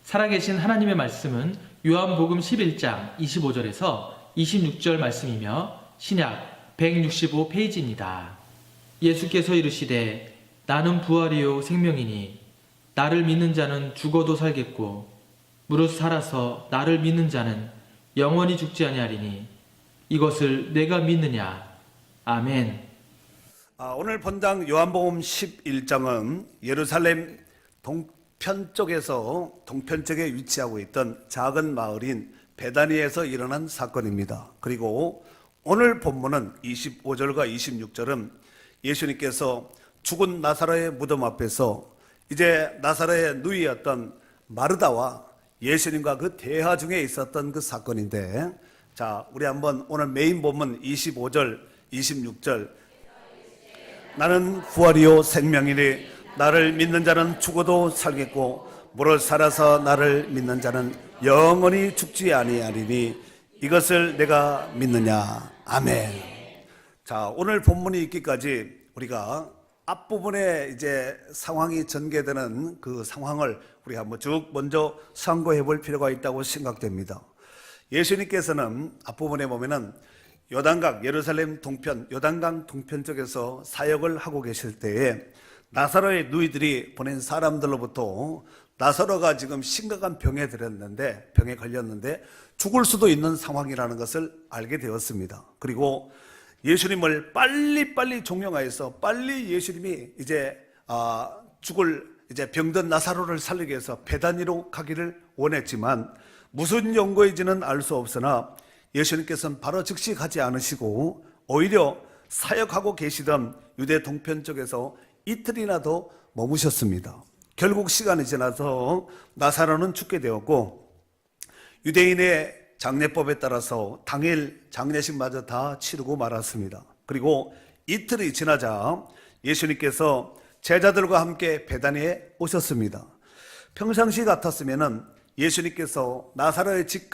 살아계신 하나님의 말씀은 요한복음 11장 25절에서 26절 말씀이며 신약 165페이지입니다. 예수께서 이르시되 나는 부활이요 생명이니 나를 믿는 자는 죽어도 살겠고 무릇 살아서 나를 믿는 자는 영원히 죽지 아니하리니 이것을 내가 믿느냐. 아멘. 오늘 본당 요한복음 11장은 예루살렘 동편 쪽에 위치하고 있던 작은 마을인 베다니에서 일어난 사건입니다. 그리고 오늘 본문은 25절과 26절은 예수님께서 죽은 나사로의 무덤 앞에서 이제 나사로의 누이였던 마르다와 예수님과 그 대화 중에 있었던 그 사건인데, 자, 우리 한번 오늘 메인 본문 25절, 26절. 나는 부활이요 생명이니 나를 믿는 자는 죽어도 살겠고 무릇 살아서 나를 믿는 자는 영원히 죽지 아니하리니 이것을 내가 믿느냐. 아멘. 자, 오늘 본문이 있기까지 우리가 앞부분에 이제 상황이 전개되는 그 상황을 우리가 한번 쭉 먼저 상고해 볼 필요가 있다고 생각됩니다. 예수님께서는 앞부분에 보면은 요단강, 예루살렘 동편, 요단강 동편 쪽에서 사역을 하고 계실 때에 나사로의 누이들이 보낸 사람들로부터 나사로가 지금 심각한 병에 걸렸는데 죽을 수도 있는 상황이라는 것을 알게 되었습니다. 그리고 예수님을 빨리 종용하여서 빨리 예수님이 이제 이제 병든 나사로를 살리기 위해서 베다니로 가기를 원했지만 무슨 연고인지는 알 수 없으나 예수님께서는 바로 즉시 가지 않으시고 오히려 사역하고 계시던 유대 동편 쪽에서 이틀이나 더 머무셨습니다. 결국 시간이 지나서 나사로는 죽게 되었고 유대인의 장례법에 따라서 당일 장례식마저 다 치르고 말았습니다. 그리고 이틀이 지나자 예수님께서 제자들과 함께 베다니에 오셨습니다. 평상시 같았으면은 예수님께서 나사로의 집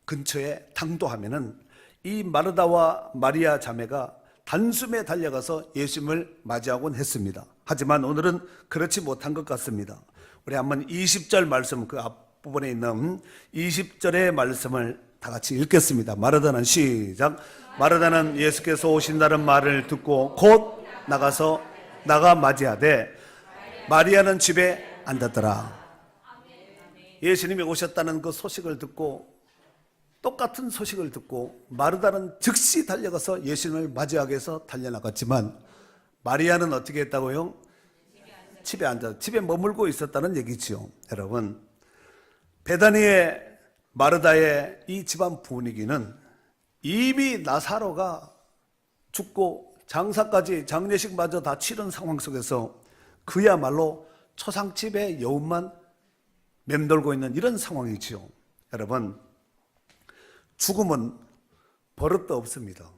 근처에 당도하면은 이 마르다와 마리아 자매가 단숨에 달려가서 예수님을 맞이하곤 했습니다. 하지만 오늘은 그렇지 못한 것 같습니다. 우리 한번 20절 말씀, 그 앞부분에 있는 20절의 말씀을 다 같이 읽겠습니다. 마르다는 시작. 마르다는 예수께서 오신다는 말을 듣고 곧 나가 맞이하되 마리아는 집에 앉았더라. 예수님이 오셨다는 그 소식을 듣고 똑같은 소식을 듣고 마르다는 즉시 달려가서 예수님을 맞이하기 위해서 달려나갔지만 마리아는 어떻게 했다고요? 집에 머물고 있었다는 얘기지요. 여러분, 베다니의 마르다의 이 집안 분위기는 이미 나사로가 죽고 장례식마저 다 치른 상황 속에서 그야말로 초상집의 여운만 맴돌고 있는 이런 상황이지요. 여러분, 죽음은 버릇도 없습니다.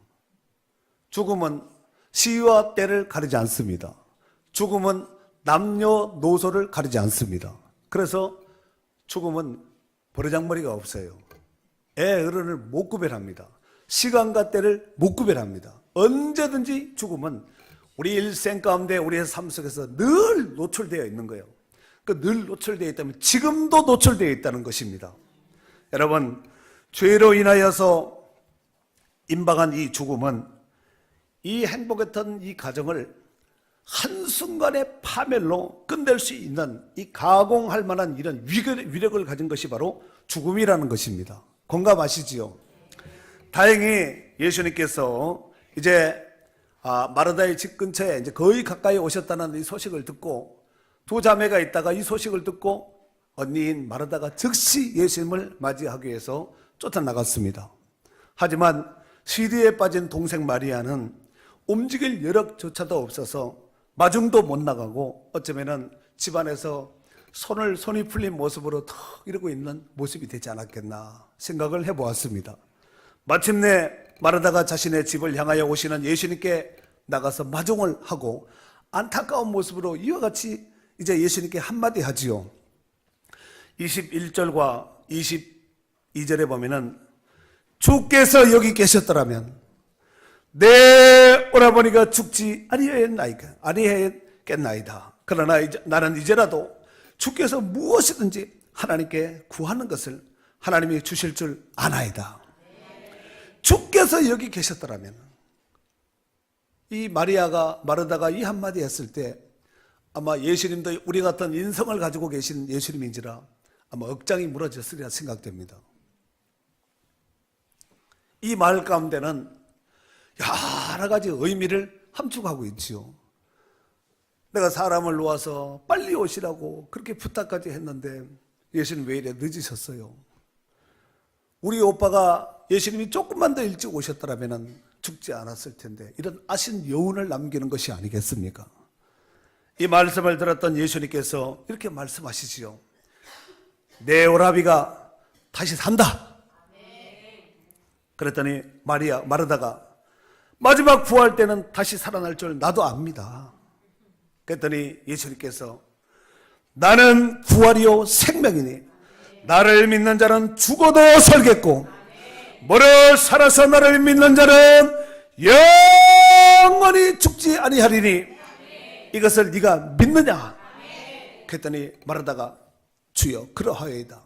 죽음은 시와 때를 가리지 않습니다. 죽음은 남녀노소를 가리지 않습니다. 그래서 죽음은 버르장머리가 없어요. 애 어른을 못 구별합니다. 시간과 때를 못 구별합니다. 언제든지 죽음은 우리 일생 가운데 우리의 삶 속에서 늘 노출되어 있는 거예요. 늘 노출되어 있다면 지금도 노출되어 있다는 것입니다. 여러분, 죄로 인하여서 임박한 이 죽음은 이 행복했던 이 가정을 한순간의 파멸로 끝낼 수 있는 이 가공할 만한 이런 위력을 가진 것이 바로 죽음이라는 것입니다. 공감하시지요? 다행히 예수님께서 이제 마르다의 집 근처에 이제 거의 가까이 오셨다는 이 소식을 듣고 두 자매가 있다가 이 소식을 듣고 언니인 마르다가 즉시 예수님을 맞이하기 위해서 쫓아나갔습니다. 하지만 시리에 빠진 동생 마리아는 움직일 여력조차도 없어서 마중도 못 나가고 어쩌면은 집안에서 손이 풀린 모습으로 턱 이러고 있는 모습이 되지 않았겠나 생각을 해보았습니다. 마침내 마르다가 자신의 집을 향하여 오시는 예수님께 나가서 마중을 하고 안타까운 모습으로 이와 같이 이제 예수님께 한마디 하지요. 21절과 22절에 보면은 주께서 여기 계셨더라면 내 오라버니가 죽지 아니하였겠나이다. 그러나 나는 이제라도 주께서 무엇이든지 하나님께 구하는 것을 하나님이 주실 줄 아나이다. 주께서 여기 계셨더라면 이 마르다가 이 한마디 했을 때 아마 예수님도 우리 같은 인성을 가지고 계신 예수님인지라 아마 억장이 무너졌으리라 생각됩니다. 이 말 가운데는 여러 가지 의미를 함축하고 있지요. 내가 사람을 놓아서 빨리 오시라고 그렇게 부탁까지 했는데 예수님 왜 이래 늦으셨어요? 우리 오빠가 예수님이 조금만 더 일찍 오셨더라면 죽지 않았을 텐데, 이런 아신 여운을 남기는 것이 아니겠습니까? 이 말씀을 들었던 예수님께서 이렇게 말씀하시지요. 내 오라비가 다시 산다. 그랬더니 마르다가 마지막 부활 때는 다시 살아날 줄 나도 압니다. 그랬더니 예수님께서 나는 부활이요 생명이니 나를 믿는 자는 죽어도 살겠고 무릇 살아서 나를 믿는 자는 영원히 죽지 아니하리니 이것을 네가 믿느냐? 그랬더니 마르다가 주여 그러하여이다.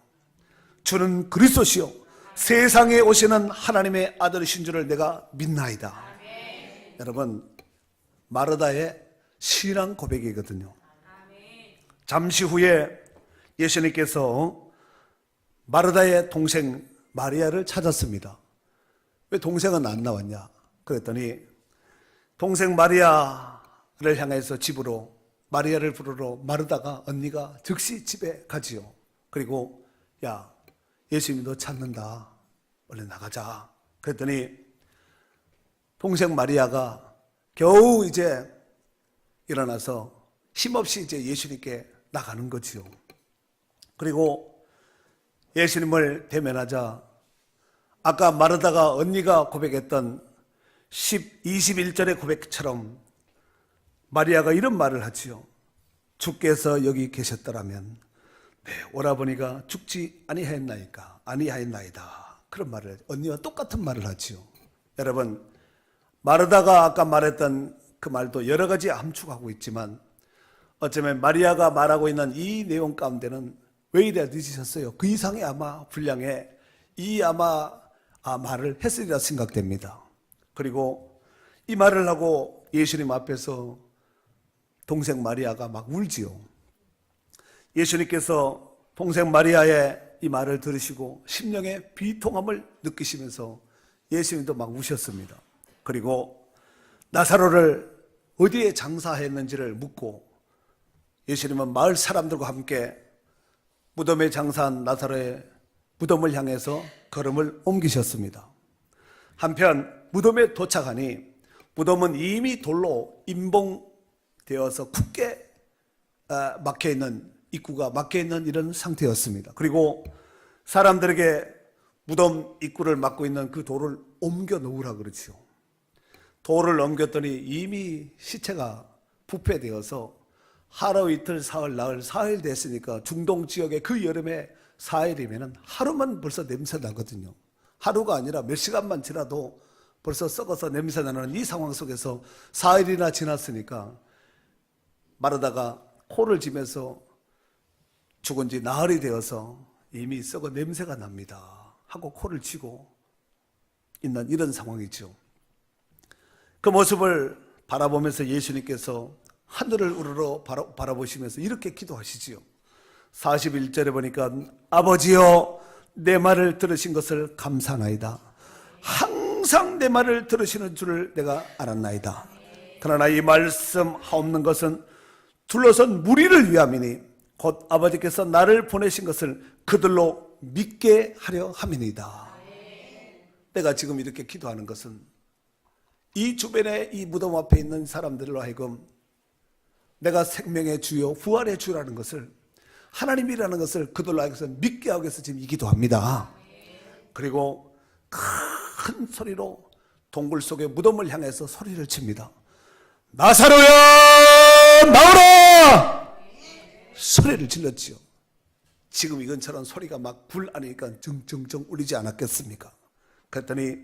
주는 그리스도시요 세상에 오시는 하나님의 아들이신 줄을 내가 믿나이다. 여러분, 마르다의 신앙 고백이거든요. 잠시 후에 예수님께서 마르다의 동생 마리아를 찾았습니다. 왜 동생은 안 나왔냐? 그랬더니 동생 마리아를 향해서 집으로 마리아를 부르러 마르다가 언니가 즉시 집에 가지요. 그리고 야, 예수님이 너 찾는다. 얼른 나가자. 그랬더니 동생 마리아가 겨우 이제 일어나서 힘없이 이제 예수님께 나가는 거지요. 그리고 예수님을 대면하자 아까 마르다가 언니가 고백했던 21절의 고백처럼 마리아가 이런 말을 하지요. 주께서 여기 계셨더라면 내 오라버니가 죽지 아니하였나이다. 그런 말을 언니와 똑같은 말을 하지요. 여러분, 마르다가 아까 말했던 그 말도 여러 가지 함축하고 있지만 어쩌면 마리아가 말하고 있는 이 내용 가운데는 왜 이래 늦으셨어요? 그 이상의 아마 분량의 말을 했으리라 생각됩니다. 그리고 이 말을 하고 예수님 앞에서 동생 마리아가 막 울지요. 예수님께서 동생 마리아의 이 말을 들으시고 심령의 비통함을 느끼시면서 예수님도 막 우셨습니다. 그리고 나사로를 어디에 장사했는지를 묻고 예수님은 마을 사람들과 함께 무덤에 장사한 나사로의 무덤을 향해서 걸음을 옮기셨습니다. 한편 무덤에 도착하니 무덤은 이미 돌로 임봉되어서 굳게 막혀있는, 입구가 막혀있는 이런 상태였습니다. 그리고 사람들에게 무덤 입구를 막고 있는 그 돌을 옮겨 놓으라 그러지요. 돌을 옮겼더니 이미 시체가 부패되어서 하루 이틀 사흘 나흘 4일 됐으니까 중동 지역의 그 여름에 4일이면 하루만 벌써 냄새 나거든요. 하루가 아니라 몇 시간만 지나도 벌써 썩어서 냄새 나는 이 상황 속에서 4일이나 지났으니까 마르다가 코를 쥐면서 죽은 지 나흘이 되어서 이미 썩어 냄새가 납니다 하고 코를 쥐고 있는 이런 상황이죠. 그 모습을 바라보면서 예수님께서 하늘을 우러러 바라보시면서 이렇게 기도하시지요. 41절에 보니까 아버지여 내 말을 들으신 것을 감사하나이다. 항상 내 말을 들으시는 줄을 내가 알았나이다. 그러나 이 말씀 하옵는 것은 둘러선 무리를 위함이니 곧 아버지께서 나를 보내신 것을 그들로 믿게 하려 함이니이다. 내가 지금 이렇게 기도하는 것은 이 주변에 이 무덤 앞에 있는 사람들로 하여금 내가 생명의 주요 부활의 주라는 것을, 하나님이라는 것을 그들로 하여서 믿게 하기 위해서 지금 이 기도합니다. 그리고 큰 소리로 동굴 속의 무덤을 향해서 소리를 칩니다. 나사로야 나오라! 소리를 질렀지요. 지금 이건처럼 소리가 막 불 안이니까 정정정 울리지 않았겠습니까? 그랬더니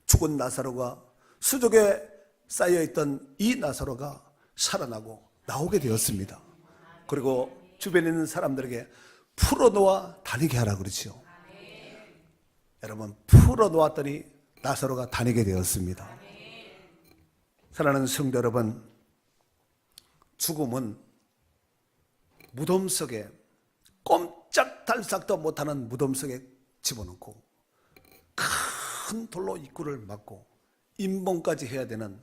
죽은 나사로가 수족에 쌓여있던 이 나사로가 살아나고 나오게 되었습니다. 그리고 주변에 있는 사람들에게 풀어놓아 다니게 하라 그러지요. 여러분, 풀어놓았더니 나사로가 다니게 되었습니다. 사랑하는 성도 여러분, 죽음은 무덤 속에, 꼼짝달싹도 못하는 무덤 속에 집어넣고 큰 돌로 입구를 막고 임봉까지 해야 되는,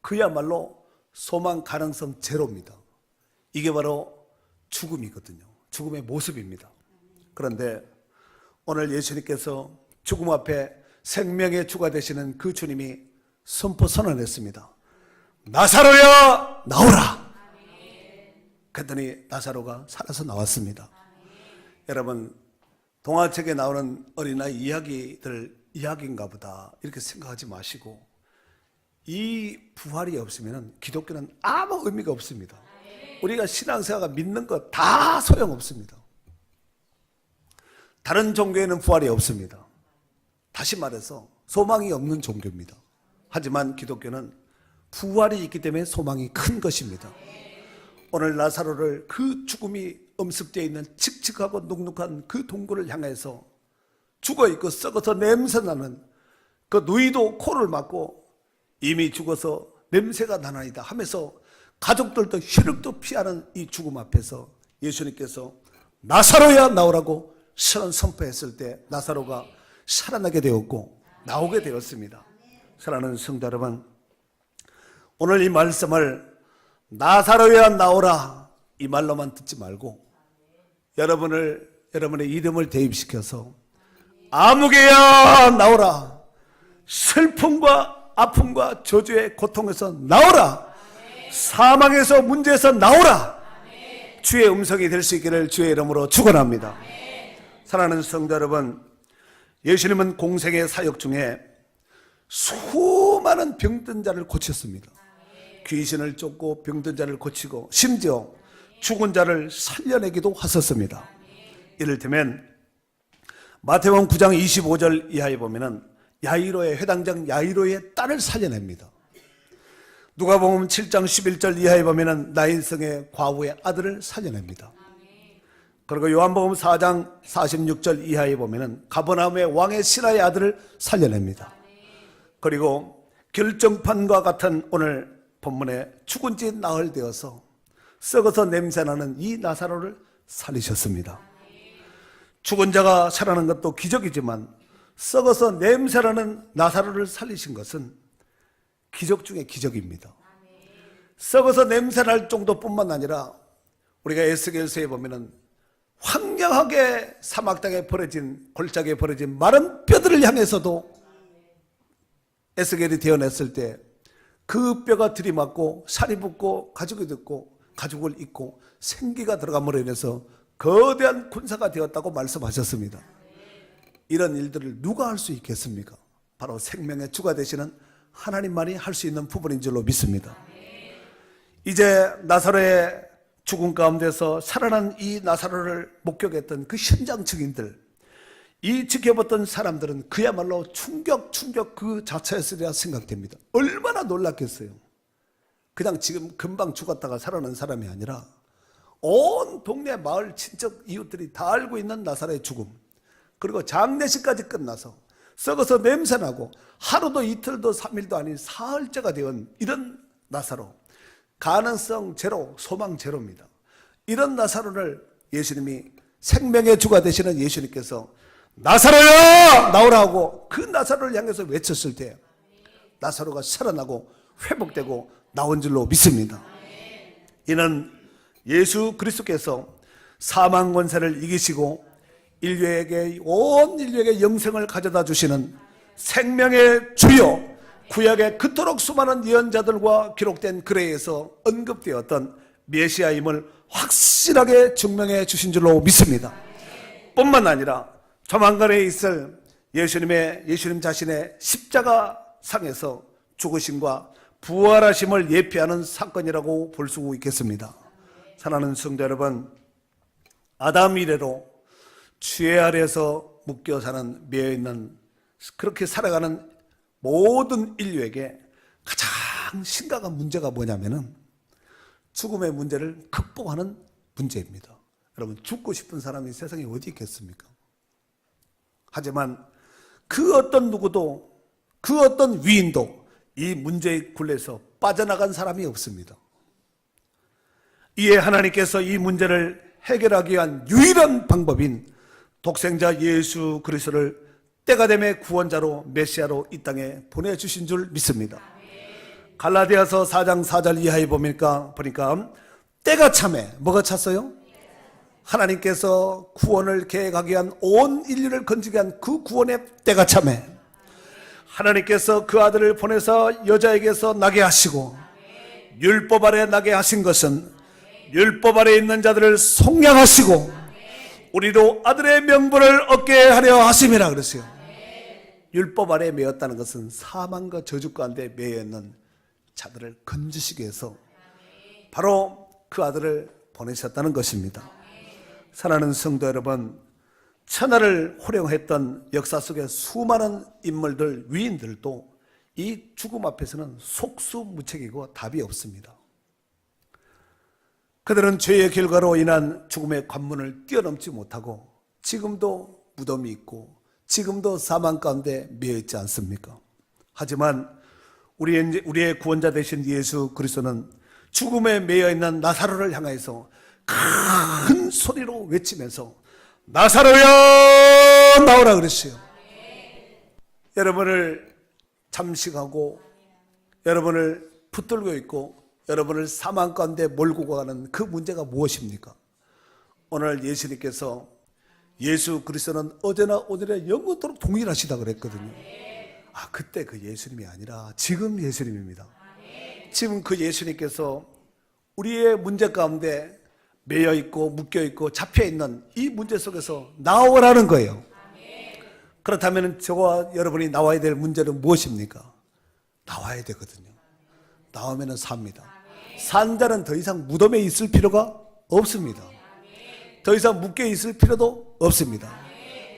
그야말로 소망 가능성 제로입니다. 이게 바로 죽음이거든요. 죽음의 모습입니다. 그런데 오늘 예수님께서 죽음 앞에 생명의 주가 되시는 그 주님이 선언했습니다. 나사로야, 나오라. 그랬더니 나사로가 살아서 나왔습니다. 여러분, 동화책에 나오는 어린아이 이야기인가 보다 이렇게 생각하지 마시고, 이 부활이 없으면 기독교는 아무 의미가 없습니다. 우리가 신앙생활가 믿는 것 다 소용없습니다. 다른 종교에는 부활이 없습니다. 다시 말해서 소망이 없는 종교입니다. 하지만 기독교는 부활이 있기 때문에 소망이 큰 것입니다. 오늘 나사로를 그 죽음이 엄습되어 있는 칙칙하고 눅눅한 그 동굴을 향해서 죽어있고 썩어서 냄새나는 그 누이도 코를 막고 이미 죽어서 냄새가 나나이다 하면서 가족들도 혈육도 피하는 이 죽음 앞에서 예수님께서 나사로야, 나오라고 선포했을 때 나사로가 살아나게 되었고 나오게 되었습니다. 사랑하는 성도 여러분, 오늘 이 말씀을 나사로야, 나오라 이 말로만 듣지 말고 여러분의 이름을 대입시켜서 아무개야, 나오라. 슬픔과 아픔과 저주의 고통에서 나오라. 사망에서 문제에서 나오라. 주의 음성이 될 수 있기를 주의 이름으로 축원합니다. 사랑하는 성도 여러분, 예수님은 공생의 사역 중에 수많은 병든 자를 고쳤습니다. 귀신을 쫓고 병든 자를 고치고 심지어 죽은 자를 살려내기도 하셨습니다. 이를테면 마태복음 9장 25절 이하에 보면은 야이로의 회당장 야이로의 딸을 살려냅니다. 누가복음 7장 11절 이하에 보면은 나인성의 과부의 아들을 살려냅니다. 그리고 요한복음 4장 46절 이하에 보면은 가버나움의 왕의 신하의 아들을 살려냅니다. 그리고 결정판과 같은 오늘 본문에 죽은 지 나흘 되어서 썩어서 냄새나는 이 나사로를 살리셨습니다. 죽은 자가 살아난 것도 기적이지만 썩어서 냄새나는 나사로를 살리신 것은 기적 중에 기적입니다. 썩어서 냄새날 정도뿐만 아니라 우리가 에스겔서에 보면은 황량하게 사막 땅에 버려진, 골짜기에 버려진 마른 뼈들을 향해서도 에스겔이 되어냈을 때 그 뼈가 들이맞고 살이 붙고 가죽이 듣고 가죽을 입고 생기가 들어감으로 인해서 거대한 군사가 되었다고 말씀하셨습니다. 이런 일들을 누가 할 수 있겠습니까? 바로 생명의 주가 되시는 하나님만이 할 수 있는 부분인 줄로 믿습니다. 이제 나사로의 죽음 가운데서 살아난 이 나사로를 목격했던 그 현장 증인들, 이 지켜봤던 사람들은 그야말로 충격 그 자체였으리라 생각됩니다. 얼마나 놀랐겠어요. 그냥 지금 금방 죽었다가 살아난 사람이 아니라 온 동네 마을 친척 이웃들이 다 알고 있는 나사로의 죽음, 그리고 장례식까지 끝나서 썩어서 냄새나고 하루도 이틀도 3일도 아닌 사흘째가 되은 이런 나사로, 가능성 제로, 소망 제로입니다. 이런 나사로를 예수님이 생명의 주가 되시는 예수님께서 나사로야, 나오라고 그 나사로를 향해서 외쳤을 때 나사로가 살아나고 회복되고 나온 줄로 믿습니다. 이는 예수 그리스도께서 사망 권세를 이기시고 온 인류에게 영생을 가져다 주시는 생명의 주요, 구약의 그토록 수많은 예언자들과 기록된 글에서 언급되었던 메시아임을 확실하게 증명해 주신 줄로 믿습니다. 뿐만 아니라 조만간에 있을 예수님 자신의 십자가 상에서 죽으심과 부활하심을 예표하는 사건이라고 볼 수 있겠습니다. 사랑하는 성도 여러분, 아담 이래로 죄 아래에서 묶여 사는, 매여 있는, 그렇게 살아가는 모든 인류에게 가장 심각한 문제가 뭐냐면은 죽음의 문제를 극복하는 문제입니다. 여러분, 죽고 싶은 사람이 세상에 어디 있겠습니까? 하지만 그 어떤 누구도, 그 어떤 위인도 이 문제의 굴레에서 빠져나간 사람이 없습니다. 이에 하나님께서 이 문제를 해결하기 위한 유일한 방법인 독생자 예수 그리스도를 때가 되매 구원자로 메시아로 이 땅에 보내주신 줄 믿습니다. 갈라디아서 4장 4절 이하에 보니까 때가 참에 뭐가 찼어요? 하나님께서 구원을 계획하기 위한 온 인류를 건지기 위한 그 구원의 때가 참에 하나님께서 그 아들을 보내서 여자에게서 나게 하시고 율법 아래 나게 하신 것은 율법 아래 있는 자들을 속량하시고 우리도 아들의 명분을 얻게 하려 하심이라 그랬어요. 율법 아래 매였다는 것은 사망과 저주 가운데 매여 있는 자들을 건지시기 위해서 바로 그 아들을 보내셨다는 것입니다. 사랑하는 성도 여러분, 천하를 호령했던 역사 속의 수많은 인물들, 위인들도 이 죽음 앞에서는 속수무책이고 답이 없습니다. 그들은 죄의 결과로 인한 죽음의 관문을 뛰어넘지 못하고 지금도 무덤이 있고 지금도 사망 가운데 매여 있지 않습니까? 하지만 우리의 구원자 되신 예수 그리스도는 죽음에 매여 있는 나사로를 향해서 큰 소리로 외치면서 나사로야 나오라 그랬어요. 여러분을 잠식하고 여러분을 붙들고 있고 여러분을 사망 가운데 몰고 가는 그 문제가 무엇입니까? 오늘 예수님께서 예수 그리스도는 어제나 오늘에 영원토록 동일하시다 그랬거든요. 그때 그 예수님이 아니라 지금 예수님입니다. 지금 그 예수님께서 우리의 문제 가운데 매여 있고 묶여 있고 잡혀 있는 이 문제 속에서 나오라는 거예요. 그렇다면 저와 여러분이 나와야 될 문제는 무엇입니까? 나와야 되거든요. 나오면 삽니다. 산 자는 더 이상 무덤에 있을 필요가 없습니다. 더 이상 묶여 있을 필요도 없습니다.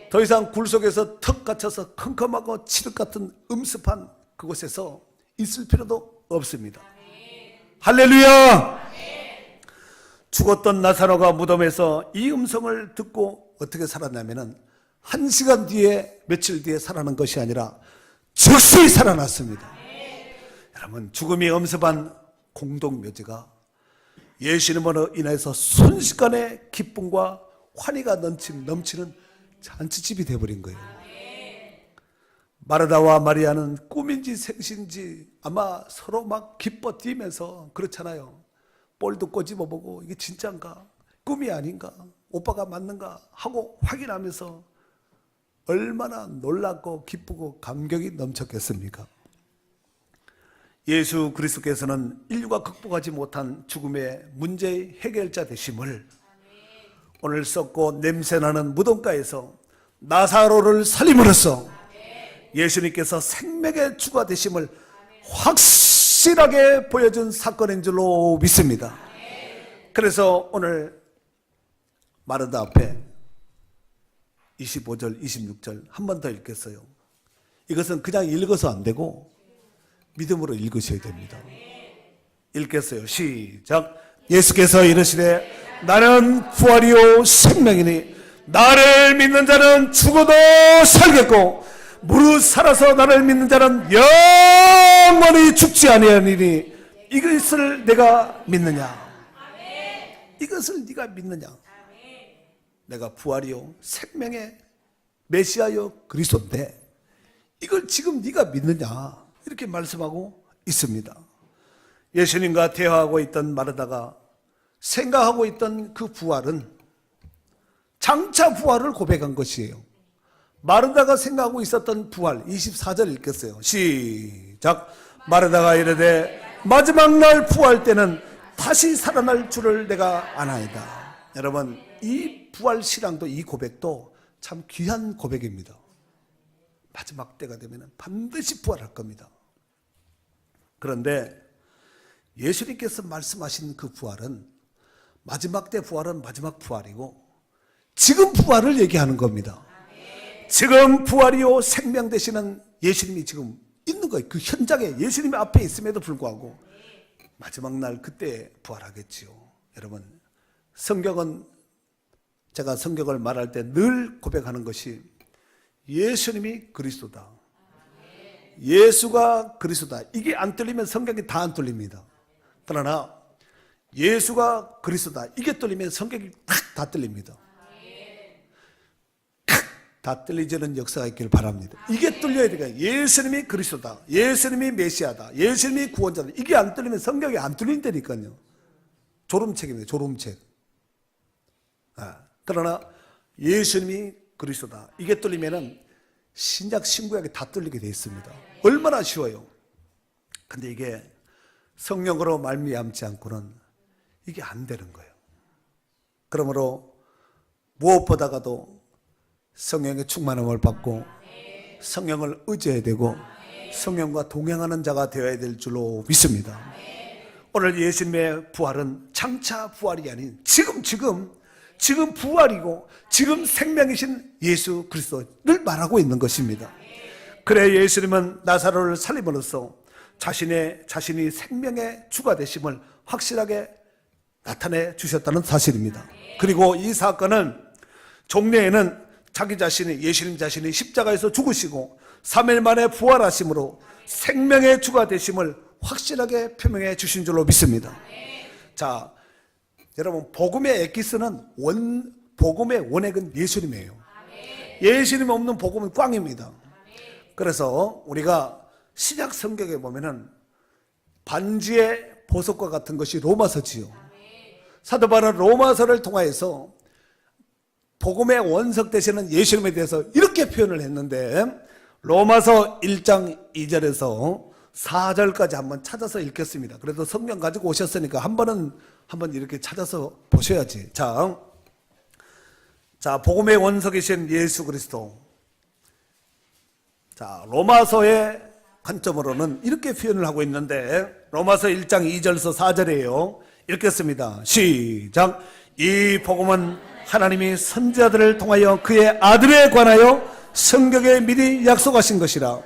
더 이상 굴 속에서 턱 갇혀서 컴컴하고 칠흑 같은 음습한 그곳에서 있을 필요도 없습니다. 할렐루야! 죽었던 나사로가 무덤에서 이 음성을 듣고 어떻게 살았냐면은 1시간 뒤에 며칠 뒤에 살아난 것이 아니라 즉시 살아났습니다. 여러분, 죽음이 엄습한 공동묘지가 예수님으로 인해서 순식간에 기쁨과 환희가 넘치는 잔치집이 되어버린 거예요. 마르다와 마리아는 꿈인지 생신지 아마 서로 막 기뻐 뛰면서 그렇잖아요. 볼도 꼬집어보고 이게 진짜인가 꿈이 아닌가 오빠가 맞는가 하고 확인하면서 얼마나 놀랍고 기쁘고 감격이 넘쳤겠습니까? 예수 그리스도께서는 인류가 극복하지 못한 죽음의 문제의 해결자 되심을 오늘 썩고 냄새나는 무덤가에서 나사로를 살림으로써 예수님께서 생명의 주가 되심을 확실하게 보여준 사건인 줄로 믿습니다. 그래서 오늘 마르다 앞에 25절, 26절 한 번 더 읽겠어요. 이것은 그냥 읽어서 안 되고 믿음으로 읽으셔야 됩니다. 읽겠어요. 시작. 예수께서 이르시되 나는 부활이요 생명이니 나를 믿는 자는 죽어도 살겠고 무릇 살아서 나를 믿는 자는 영원히 죽지 아니하니니 이것을 내가 믿느냐? 이것을 네가 믿느냐? 내가 부활이요 생명의 메시아요 그리스도인데 이걸 지금 네가 믿느냐? 이렇게 말씀하고 있습니다. 예수님과 대화하고 있던 마르다가 생각하고 있던 그 부활은 장차 부활을 고백한 것이에요. 마르다가 생각하고 있었던 부활 24절 읽겠어요. 시작. 마르다가 이르되 마지막 날 부활 때는 다시 살아날 줄을 내가 아나이다. 여러분, 이 부활 신앙도 이 고백도 참 귀한 고백입니다. 마지막 때가 되면 반드시 부활할 겁니다. 그런데 예수님께서 말씀하신 그 부활은 마지막 때 부활은 마지막 부활이고 지금 부활을 얘기하는 겁니다. 지금 부활이요 생명 되시는 예수님이 지금 있는 거예요. 그 현장에 예수님이 앞에 있음에도 불구하고 마지막 날 그때 부활하겠지요. 여러분, 성경은 제가 성경을 말할 때 늘 고백하는 것이 예수님이 그리스도다. 예수가 그리스도다. 이게 안 뚫리면 성경이 다 안 뚫립니다. 그러나 예수가 그리스도다. 이게 뚫리면 성경이 다 뚫립니다. 다 뚫리지는 역사가 있기를 바랍니다. 이게 뚫려야 되니까 예수님이 그리스도다. 예수님이 메시아다. 예수님이 구원자다. 이게 안 뚫리면 성경이 안 뚫린다니까요. 졸음책입니다. 졸음책. 그러나 예수님이 그리스도다. 이게 뚫리면은 신약 신구약이 다 뚫리게 되어 있습니다. 얼마나 쉬워요. 근데 이게 성령으로 말미암지 않고는 이게 안 되는 거예요. 그러므로 무엇보다가도 성령의 충만함을 받고 성령을 의지해야 되고 성령과 동행하는 자가 되어야 될 줄로 믿습니다. 오늘 예수님의 부활은 장차 부활이 아닌 지금 부활이고 지금 생명이신 예수 그리스도를 말하고 있는 것입니다. 그래 예수님은 나사로를 살림으로써 자신이 생명의 주가 되심을 확실하게 나타내 주셨다는 사실입니다. 그리고 이 사건은 종례에는 예수님 자신이 십자가에서 죽으시고 3일 만에 부활하심으로 생명의 주가 되심을 확실하게 표명해 주신 줄로 믿습니다. 자, 여러분 복음의 엑기스는 복음의 원액은 예수님이에요. 예수님 없는 복음은 꽝입니다. 그래서 우리가 신약 성경에 보면은 반지의 보석과 같은 것이 로마서지요. 사도 바울은 로마서를 통하여서 복음의 원석 되시는 예수님에 대해서 이렇게 표현을 했는데 로마서 1장 2절에서 4절까지 한번 찾아서 읽겠습니다. 그래도 성경 가지고 오셨으니까 한번 이렇게 찾아서 보셔야지. 자, 복음의 원석이신 예수 그리스도. 자, 로마서의 관점으로는 이렇게 표현을 하고 있는데 로마서 1장 2절에서 4절이에요. 읽겠습니다. 시작. 이 복음은 하나님이 선지자들을 통하여 그의 아들에 관하여 성경에 미리 약속하신 것이라.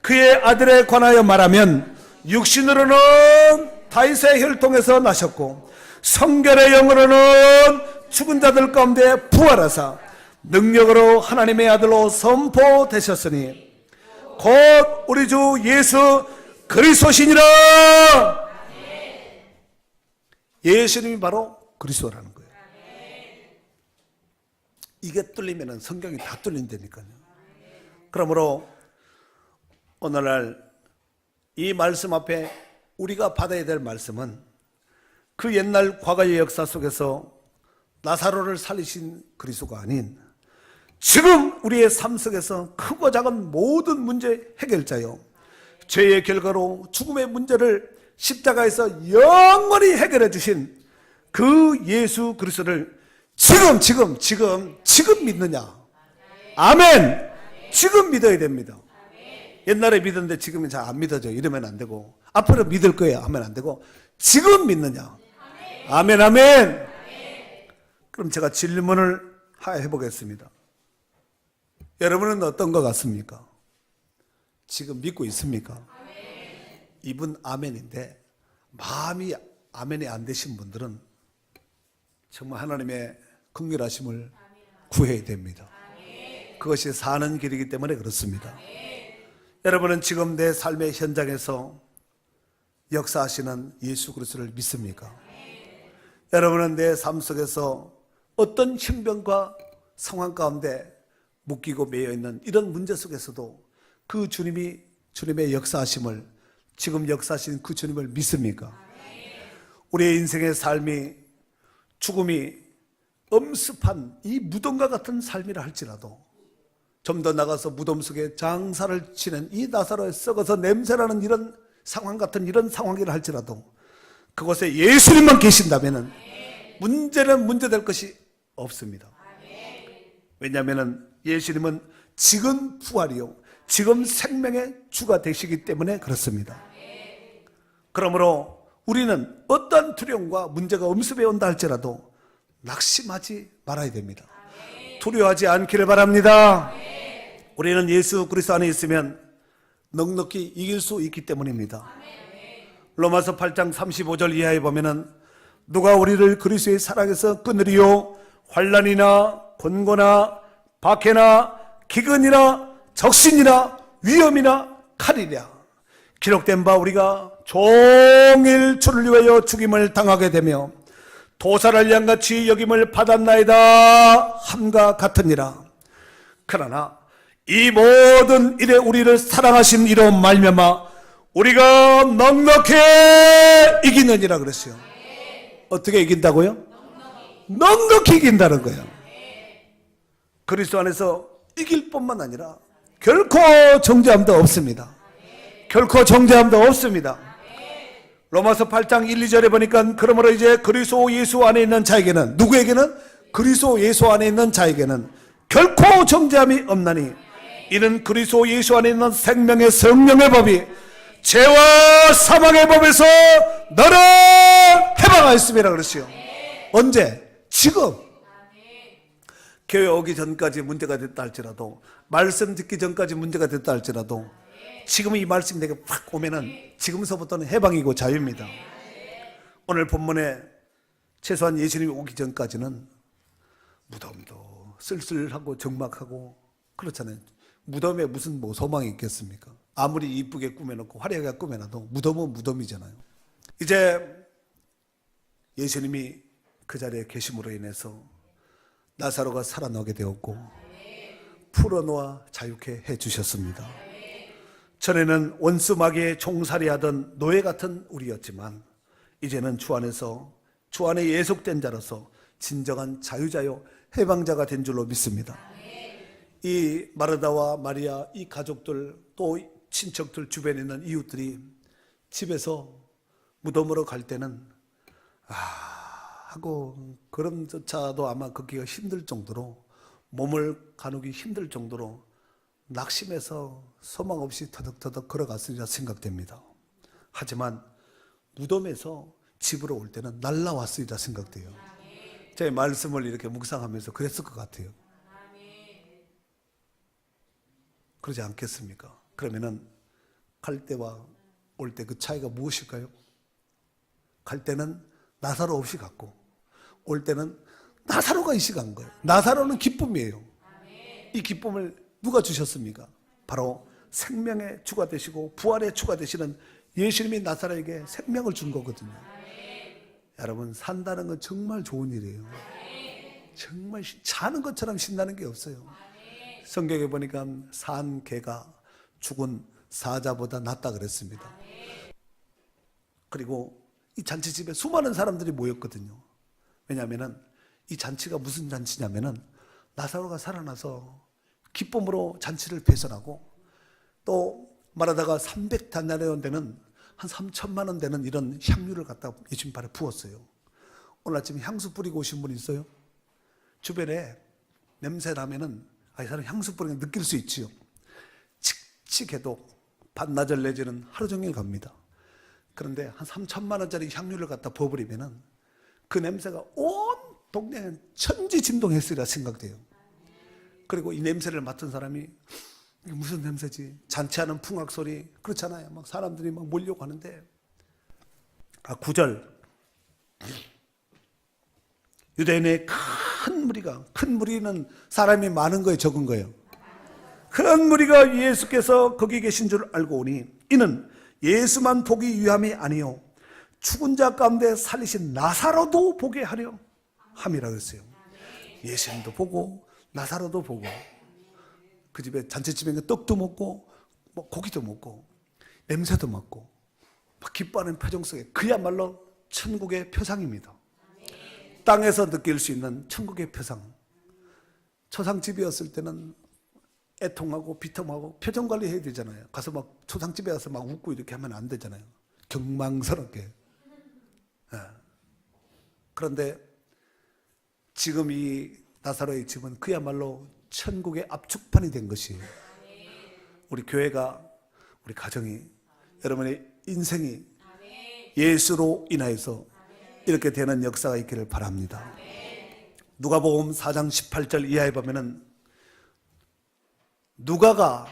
그의 아들에 관하여 말하면 육신으로는 다윗의 혈통에서 나셨고 성결의 영으로는 죽은 자들 가운데 부활하사 능력으로 하나님의 아들로 선포되셨으니 곧 우리 주 예수 그리스도시니라. 예수님이 바로 그리스도라는 거예요. 이게 뚫리면 성경이 다 뚫린다니까요. 그러므로 오늘날 이 말씀 앞에 우리가 받아야 될 말씀은 그 옛날 과거의 역사 속에서 나사로를 살리신 그리스도가 아닌 지금 우리의 삶 속에서 크고 작은 모든 문제 해결자요, 죄의 결과로 죽음의 문제를 십자가에서 영원히 해결해 주신 그 예수 그리스도를 지금 믿느냐? 아멘. 지금 믿어야 됩니다. 옛날에 믿었는데 지금은 잘 안 믿어져. 이러면 안 되고 앞으로 믿을 거야 하면 안 되고 지금 믿느냐? 아멘, 아멘. 그럼 제가 질문을 해보겠습니다. 여러분은 어떤 것 같습니까? 지금 믿고 있습니까? 이분 아멘인데 마음이 아멘이 안 되신 분들은 정말 하나님의 긍휼하심을 구해야 됩니다. 그것이 사는 길이기 때문에 그렇습니다. 여러분은 지금 내 삶의 현장에서 역사하시는 예수 그리스도를 믿습니까? 여러분은 내 삶 속에서 어떤 형병과 상황 가운데 묶이고 매여있는 이런 문제 속에서도 그 주님의 역사하심을, 지금 역사하신 그 주님을 믿습니까? 우리의 인생의 삶이, 죽음이 엄습한 이 무덤과 같은 삶이라 할지라도 좀 더 나가서 무덤 속에 장사를 치는 이 나사로에 썩어서 냄새나는 이런 상황 같은 이런 상황이라 할지라도 그곳에 예수님만 계신다면 문제는 문제될 것이 없습니다. 왜냐하면 예수님은 지금 부활이요, 지금 생명의 주가 되시기 때문에 그렇습니다. 그러므로 우리는 어떤 두려움과 문제가 엄습해 온다 할지라도 낙심하지 말아야 됩니다. 두려워하지 않기를 바랍니다. 우리는 예수 그리스도 안에 있으면 넉넉히 이길 수 있기 때문입니다. 로마서 8장 35절 이하에 보면은 누가 우리를 그리스도의 사랑에서 끊으리요? 환난이나 곤고나 박해나 기근이나 적신이나 위험이나 칼이랴 기록된 바 우리가 종일 주를 위하여 죽임을 당하게 되며 도살할 양같이 여김을 받았나이다 함과 같으니라. 그러나 이 모든 일에 우리를 사랑하신 이로 말미암아 우리가 넉넉히 이기느니라 그랬어요. 어떻게 이긴다고요? 넉넉히 이긴다는 거예요. 그리스도 안에서 이길 뿐만 아니라 결코 정죄함도 없습니다. 결코 정죄함도 없습니다. 로마서 8장 1, 2절에 보니까 그러므로 이제 그리스도 예수 안에 있는 자에게는, 누구에게는? 그리스도 예수 안에 있는 자에게는 결코 정죄함이 없나니 이는 그리스도 예수 안에 있는 생명의 성령의 법이 죄와 사망의 법에서 너를 해방하였습니다 그랬어요. 언제? 지금. 교회 오기 전까지 문제가 됐다 할지라도, 말씀 듣기 전까지 문제가 됐다 할지라도 지금 이 말씀이 내게 확 오면은 지금서부터는 해방이고 자유입니다. 오늘 본문에 최소한 예수님이 오기 전까지는 무덤도 쓸쓸하고 적막하고 그렇잖아요. 무덤에 무슨 뭐 소망이 있겠습니까? 아무리 이쁘게 꾸며놓고 화려하게 꾸며놔도 무덤은 무덤이잖아요. 이제 예수님이 그 자리에 계심으로 인해서 나사로가 살아나게 되었고 풀어놓아 자유케 해주셨습니다. 전에는 원수 마귀의 종살이하던 노예 같은 우리였지만 이제는 주 안에서, 주 안에 예속된 자로서 진정한 자유자요 해방자가 된 줄로 믿습니다. 이 마르다와 마리아, 이 가족들, 또 친척들, 주변에 있는 이웃들이 집에서 무덤으로 갈 때는 하고 걸음조차도 아마 걷기가 힘들 정도로, 몸을 가누기 힘들 정도로 낙심해서 소망 없이 터덕터덕 걸어갔으리라 생각됩니다. 하지만 무덤에서 집으로 올 때는 날라왔으리라 생각돼요. 제 말씀을 이렇게 묵상하면서 그랬을 것 같아요. 그러지 않겠습니까? 그러면은 갈 때와 올 때 그 차이가 무엇일까요? 갈 때는 나사로 없이 갔고 올 때는 나사로가 있이 간 거예요. 나사로는 기쁨이에요. 이 기쁨을 누가 주셨습니까? 바로 생명의 주가 되시고 부활의 주가 되시는 예수님이 나사로에게 생명을 준 거거든요. 여러분, 산다는 건 정말 좋은 일이에요. 정말 자는 것처럼 신나는 게 없어요. 성경에 보니까 산 개가 죽은 사자보다 낫다 그랬습니다. 그리고 이 잔치집에 수많은 사람들이 모였거든요. 왜냐하면 이 잔치가 무슨 잔치냐면은 나사로가 살아나서 기쁨으로 잔치를 배설하고, 또 말하다가 300다나리온 되는 한 3천만 원 되는 이런 향유를 갖다 예수님 발에 부었어요. 오늘 아침에 향수 뿌리고 오신 분 있어요? 주변에 냄새 나면은 이 사람 향수 뿌리는 거 느낄 수 있지요. 칙칙해도 반나절 내지는 하루 종일 갑니다. 그런데 한 3천만 원짜리 향유를 갖다 부어버리면은 그 냄새가 온 동네에 천지진동했으리라 생각돼요. 그리고 이 냄새를 맡은 사람이 이게 무슨 냄새지? 잔치하는 풍악 소리, 그렇잖아요. 막 사람들이 막 몰려고 하는데, 9절. 유대인의 큰 무리는 사람이 많은 거예요, 적은 거예요? 큰 무리가 예수께서 거기 계신 줄 알고 오니 이는 예수만 보기 위함이 아니요 죽은 자 가운데 살리신 나사로도 보게 하려 함이라 그랬어요. 예수님도 보고 나사로도 보고, 그 집에 잔치집에 떡도 먹고 뭐 고기도 먹고 냄새도 맡고 막 기뻐하는 표정 속에 그야말로 천국의 표상입니다. 땅에서 느낄 수 있는 천국의 표상. 초상집이었을 때는 애통하고 비통하고 표정 관리해야 되잖아요. 가서 막 초상집에 가서 막 웃고 이렇게 하면 안 되잖아요. 경망스럽게. 그런데 지금 이 나사로의 집은 그야말로 천국의 압축판이 된 것이에요. 우리 교회가, 우리 가정이, 여러분의 인생이 예수로 인하여서 이렇게 되는 역사가 있기를 바랍니다. 누가복음 4장 18절 이하에 보면은 누가가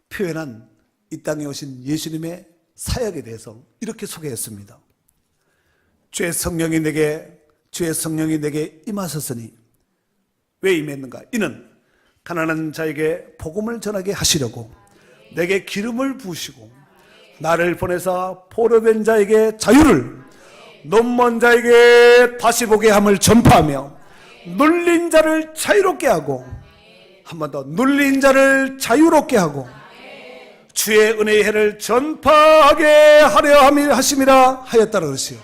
표현한 이 땅에 오신 예수님의 사역에 대해서 이렇게 소개했습니다. 주의 성령이 내게 주의 성령이 내게 임하셨으니 왜 임했는가? 이는 가난한 자에게 복음을 전하게 하시려고 내게 기름을 부으시고 나를 보내사 포로된 자에게 자유를, 눈먼 자에게 다시 보게 함을 전파하며 눌린 자를 자유롭게 하고, 한 번 더, 눌린 자를 자유롭게 하고 주의 은혜의 해를 전파하게 하려 하심이라 하였다는 것이요.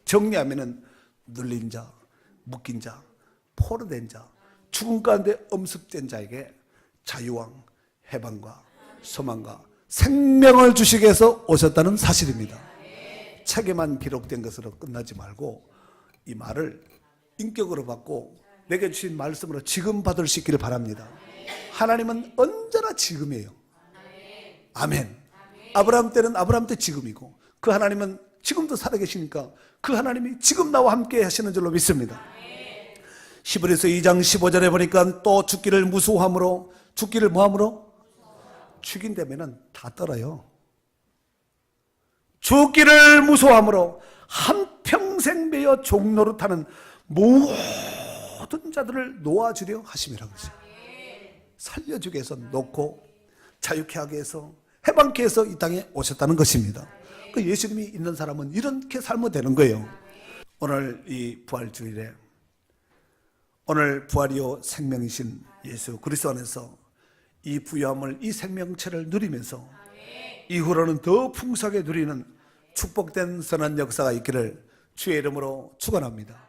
정리하면은 눌린 자, 묶인 자, 포로된 자, 죽음 가운데 엄습된 자에게 자유와 해방과 소망과 생명을 주시기 위해서 오셨다는 사실입니다. 책에만 기록된 것으로 끝나지 말고 이 말을 인격으로 받고 내게 주신 말씀으로 지금 받을 수 있기를 바랍니다. 하나님은 언제나 지금이에요. 아멘. 아브라함 때는 아브라함 때 지금이고, 그 하나님은 지금도 살아계시니까 그 하나님이 지금 나와 함께 하시는 줄로 믿습니다. 히브리서 2장 15절에 보니까 또 죽기를 무수함으로, 죽기를 뭐함으로? 죽인다면은 다 떨어요. 죽기를 무서워함으로 한평생 매여 종노릇하는 모든 자들을 놓아주려 하심이라고 했어요. 살려주기 위해서 놓고 자유케 하기 위해서 해방케 해서 이 땅에 오셨다는 것입니다. 그 예수님이 있는 사람은 이렇게 살면 되는 거예요. 오늘 이 부활주일에 오늘 부활이요 생명이신 예수 그리스도 안에서 이 부유함을, 이 생명체를 누리면서 이후로는 더 풍성하게 누리는 축복된 선한 역사가 있기를 주의 이름으로 축원합니다.